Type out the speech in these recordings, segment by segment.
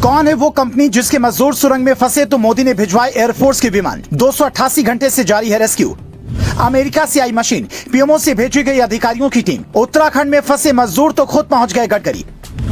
कौन है वो कंपनी जिसके मजदूर सुरंग में फंसे तो मोदी ने भिजवाए एयरफोर्स के विमान। 288 घंटे से जारी है रेस्क्यू। अमेरिका से आई मशीन, पीएमओ से भेजी गई अधिकारियों की टीम। उत्तराखंड में फंसे मजदूर तो खुद पहुंच गए गडकरी।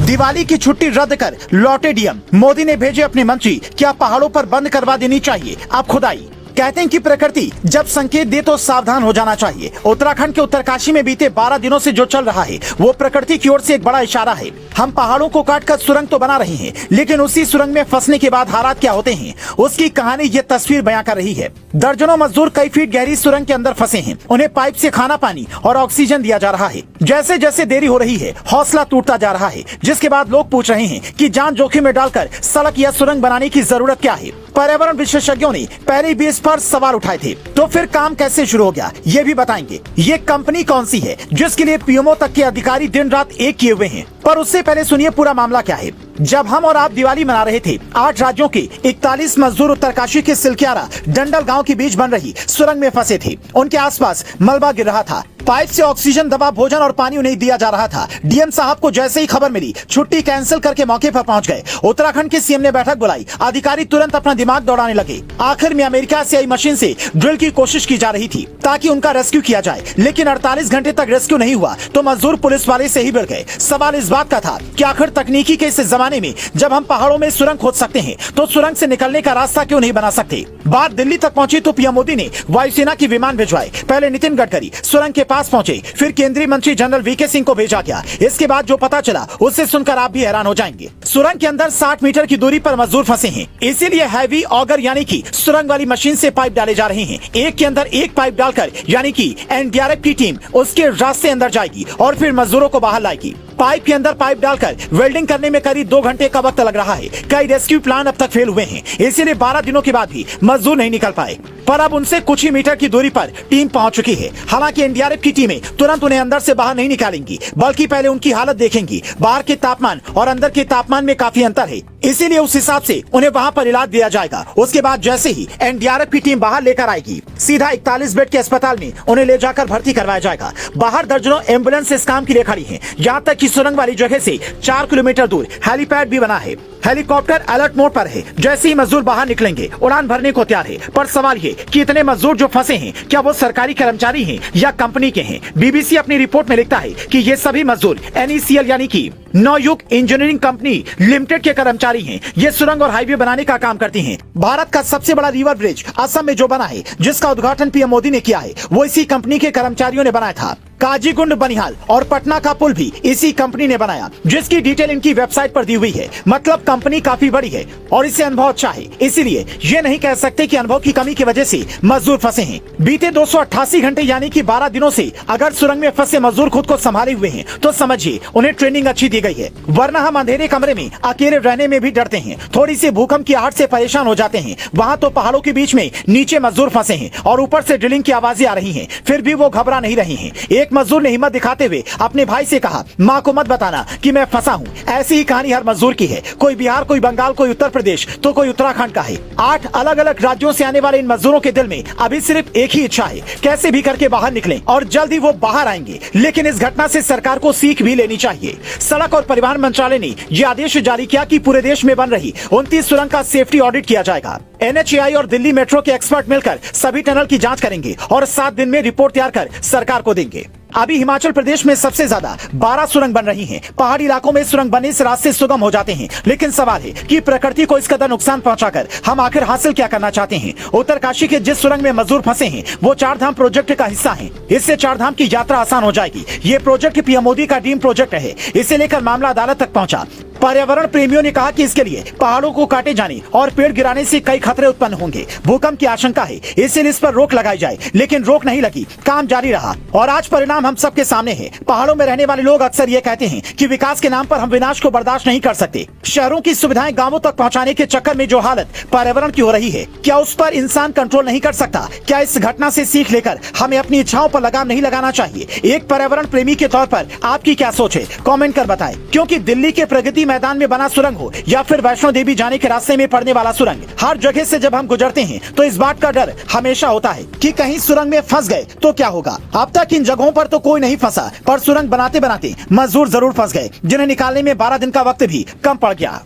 दिवाली की छुट्टी रद्द कर लौटे डीएम, मोदी ने भेजे अपने मंत्री। क्या पहाड़ों पर बंद करवा देनी चाहिए अब खुदाई? कहते हैं कि प्रकृति जब संकेत दे तो सावधान हो जाना चाहिए। उत्तराखंड के उत्तरकाशी में बीते 12 दिनों से जो चल रहा है वो प्रकृति की ओर से एक बड़ा इशारा है। हम पहाड़ों को काटकर सुरंग तो बना रहे हैं, लेकिन उसी सुरंग में फंसने के बाद हालात क्या होते हैं उसकी कहानी ये तस्वीर बयां कर रही है। दर्जनों मजदूर कई फीट गहरी सुरंग के अंदर फंसे हैं। उन्हें पाइप से खाना पानी और ऑक्सीजन दिया जा रहा है। जैसे जैसे देरी हो रही है हौसला टूटता जा रहा है, जिसके बाद लोग पूछ रहे हैं कि जान जोखिम में डालकर सड़क या सुरंग बनाने की जरूरत क्या है। पर्यावरण विशेषज्ञों ने पहले भी इस पर सवाल उठाए थे, तो फिर काम कैसे शुरू हो गया ये भी बताएंगे। ये कंपनी कौन सी है जिसके लिए पीएमओ तक के अधिकारी दिन रात एक किए हुए हैं? पर उससे पहले सुनिए पूरा मामला क्या है। जब हम और आप दिवाली मना रहे थे, 8 राज्यों के 41 मजदूर उत्तरकाशी के सिलक्यारा डंडल गांव के बीच बन रही सुरंग में फंसे थे। उनके आसपास मलबा गिर रहा था। पाइप से ऑक्सीजन, दवा, भोजन और पानी उन्हें दिया जा रहा था। डीएम साहब को जैसे ही खबर मिली, छुट्टी कैंसिल करके मौके पर पहुंच गए। उत्तराखंड के सीएम ने बैठक बुलाई। अधिकारी तुरंत अपना दिमाग दौड़ाने लगे। आखिर में अमेरिका से आई मशीन से ड्रिल की कोशिश की जा रही थी ताकि उनका रेस्क्यू किया जाए, लेकिन 48 घंटे तक रेस्क्यू नहीं हुआ तो मजदूर पुलिस वाले से ही भिड़ गए। सवाल इस बात का था कि आखिर तकनीकी के इस जमाने में जब हम पहाड़ों में सुरंग खोद सकते हैं तो सुरंग से निकलने का रास्ता क्यों नहीं बना सकते? बात दिल्ली तक पहुंची तो पीएम मोदी ने वायुसेना के विमान भिजवाए। पहले नितिन गडकरी सुरंग के पास पहुंचे, फिर केंद्रीय मंत्री जनरल वीके सिंह को भेजा गया। इसके बाद जो पता चला उससे सुनकर आप भी हैरान हो जाएंगे। सुरंग के अंदर 60 मीटर की दूरी पर मजदूर फंसे हैं, इसीलिए हैवी ऑगर यानी कि सुरंग वाली मशीन से पाइप डाले जा रहे हैं। एक के अंदर एक पाइप डालकर यानी कि एनडीआरएफ की टीम उसके रास्ते अंदर जाएगी और फिर मजदूरों को बाहर लाएगी। पाइप के अंदर पाइप डालकर वेल्डिंग करने में करीब 2 घंटे का वक्त लग रहा है। कई रेस्क्यू प्लान अब तक फेल हुए हैं, इसीलिए 12 दिनों के बाद भी मजदूर नहीं निकल पाए। पर अब उनसे कुछ ही मीटर की दूरी पर टीम पहुंच चुकी है। हालांकि एनडीआरएफ की टीमें तुरंत उन्हें अंदर से बाहर नहीं निकालेंगी, बल्कि पहले उनकी हालत देखेंगी। बाहर के तापमान और अंदर के तापमान में काफी अंतर है, इसीलिए उस हिसाब से उन्हें वहां पर इलाज दिया जाएगा। उसके बाद जैसे ही एनडीआरएफ की टीम बाहर लेकर आएगी, सीधा 41 बेड के अस्पताल में उन्हें ले जाकर भर्ती करवाया जाएगा। बाहर दर्जनों एम्बुलेंस इस काम के लिए खड़ी है। यहाँ तक कि सुरंग वाली जगह से 4 किलोमीटर दूर हेलीपैड भी बना है। हेलीकॉप्टर अलर्ट मोड पर है। जैसे ही मजदूर बाहर निकलेंगे उड़ान भरने को तैयार है। पर सवाल ये कि इतने मजदूर जो फंसे हैं क्या वो सरकारी कर्मचारी हैं या कंपनी के हैं? बीबीसी अपनी रिपोर्ट में लिखता है कि ये सभी मजदूर एनईसीएल यानी कि नवयुग इंजीनियरिंग कंपनी लिमिटेड के कर्मचारी हैं। ये सुरंग और हाईवे बनाने का काम करती हैं। भारत का सबसे बड़ा रिवर ब्रिज असम में जो बना है, जिसका उद्घाटन पीएम मोदी ने किया है, वो इसी कंपनी के कर्मचारियों ने बनाया था। काजीगुंड, बनिहाल और पटना का पुल भी इसी कंपनी ने बनाया, जिसकी डिटेल इनकी वेबसाइट पर दी हुई है। मतलब कंपनी काफी बड़ी है और इसे अनुभव अच्छा है, इसीलिए ये नहीं कह सकते कि अनुभव की कमी की वजह से मजदूर फंसे हैं। बीते 288 घंटे यानी कि 12 दिनों से अगर सुरंग में फंसे मजदूर खुद को संभाले हुए हैं तो समझिए उन्हें ट्रेनिंग अच्छी दी गई है। वरना हम अंधेरे कमरे में अकेले रहने में भी डरते हैं, थोड़ी सी भूकंप की आहट से परेशान हो जाते हैं। वहाँ तो पहाड़ों के बीच में नीचे मजदूर फंसे हैं और ऊपर से ड्रिलिंग की आवाजें आ रही है, फिर भी वो घबरा नहीं रहे हैं। एक मजदूर ने हिम्मत दिखाते हुए अपने भाई से कहा, माँ को मत बताना कि मैं फंसा हूँ। ऐसी ही कहानी हर मजदूर की है। कोई बिहार, कोई बंगाल, कोई उत्तर प्रदेश तो कोई उत्तराखंड का है। 8 अलग अलग राज्यों से आने वाले इन मजदूरों के दिल में अभी सिर्फ एक ही इच्छा है, कैसे भी करके बाहर निकलें और जल्द ही वो बाहर आएंगे। लेकिन इस घटना से सरकार को सीख भी लेनी चाहिए। सड़क और परिवहन मंत्रालय ने यह आदेश जारी किया कि पूरे देश में बन रही 29 सुरंग का सेफ्टी ऑडिट किया जाएगा। एनएचएआई और दिल्ली मेट्रो के एक्सपर्ट मिलकर सभी टनल की जांच करेंगे और 7 दिन में रिपोर्ट तैयार कर सरकार को देंगे। अभी हिमाचल प्रदेश में सबसे ज्यादा 12 सुरंग बन रही हैं। पहाड़ी इलाकों में सुरंग बनने से रास्ते सुगम हो जाते हैं, लेकिन सवाल है कि प्रकृति को इस कदर नुकसान पहुंचाकर हम आखिर हासिल क्या करना चाहते हैं? उत्तरकाशी के जिस सुरंग में मजदूर फंसे हैं वो 4 धाम प्रोजेक्ट का हिस्सा है। इससे 4 धाम की यात्रा आसान हो जाएगी। ये प्रोजेक्ट पीएम मोदी का ड्रीम प्रोजेक्ट है। इसे लेकर मामला अदालत तक पहुंचा। पर्यावरण प्रेमियों ने कहा कि इसके लिए पहाड़ों को काटे जाने और पेड़ गिराने से कई खतरे उत्पन्न होंगे। भूकंप की आशंका है, इसलिए इस पर रोक लगाई जाए, लेकिन रोक नहीं लगी, काम जारी रहा और आज परिणाम हम सबके सामने है। पहाड़ों में रहने वाले लोग अक्सर ये कहते हैं कि विकास के नाम पर हम विनाश को बर्दाश्त नहीं कर सकते। शहरों की सुविधाएं गांवों तक पहुंचाने के चक्कर में जो हालत पर्यावरण की हो रही है, क्या उस पर इंसान कंट्रोल नहीं कर सकता? क्या इस घटना से सीख लेकर हमें अपनी इच्छाओं पर लगाम नहीं लगाना चाहिए? एक पर्यावरण प्रेमी के तौर पर आपकी क्या सोच है? कमेंट कर बताएं। क्योंकि दिल्ली के प्रगति मैदान में बना सुरंग हो या फिर वैष्णो देवी जाने के रास्ते में पड़ने वाला सुरंग, हर जगह से जब हम गुजरते हैं तो इस बात का डर हमेशा होता है कि कहीं सुरंग में फंस गए तो क्या होगा। अब तक इन जगहों पर तो कोई नहीं फंसा, पर सुरंग बनाते बनाते मजदूर जरूर फंस गए, जिन्हें निकालने में 12 दिन का वक्त भी कम पड़ गया।